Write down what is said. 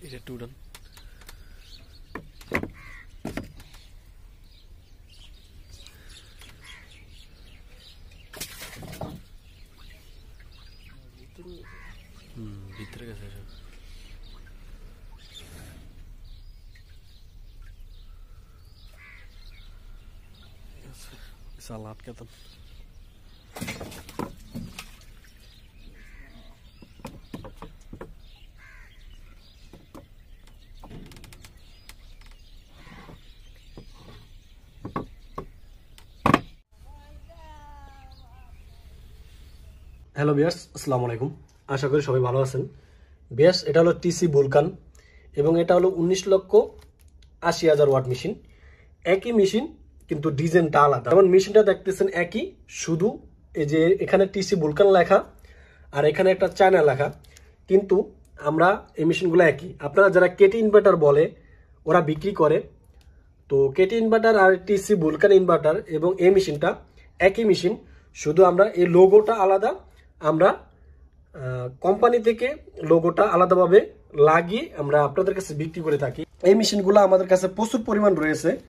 এটা একটু উঠান। ভিতরে গেছে সাল আটকাতাম। হ্যালো বিয়ার্স, আসসালামু আলাইকুম। আশা করি সবাই ভালো আছেন। বিয়ার্স, এটা হলো টিসি ভুলকান এবং এটা হলো 19,80,000 ওয়াট মেশিন। একই মেশিন কিন্তু ডিজাইনটা আলাদা। যেমন মেশিনটা দেখতেছেন একই, শুধু এই যে এখানে টিসি ভুলকান লেখা আর এখানে একটা চায়না লেখা, কিন্তু আমরা এই মেশিনগুলো একই। আপনারা যারা কেটি ইনভার্টার বলে ওরা বিক্রি করে, তো কেটি ইনভার্টার আর টিসি ভুলকান ইনভার্টার এবং এই মেশিনটা একই মেশিন, শুধু আমরা এই লোগোটা আলাদা। আমরা কোম্পানি থেকে লোগোটা আলাদাভাবে লাগিয়ে আমরা আপনাদের কাছে বিক্রি করে থাকি। এই মেশিনগুলো আমাদের কাছে প্রচুর পরিমাণ রয়েছে।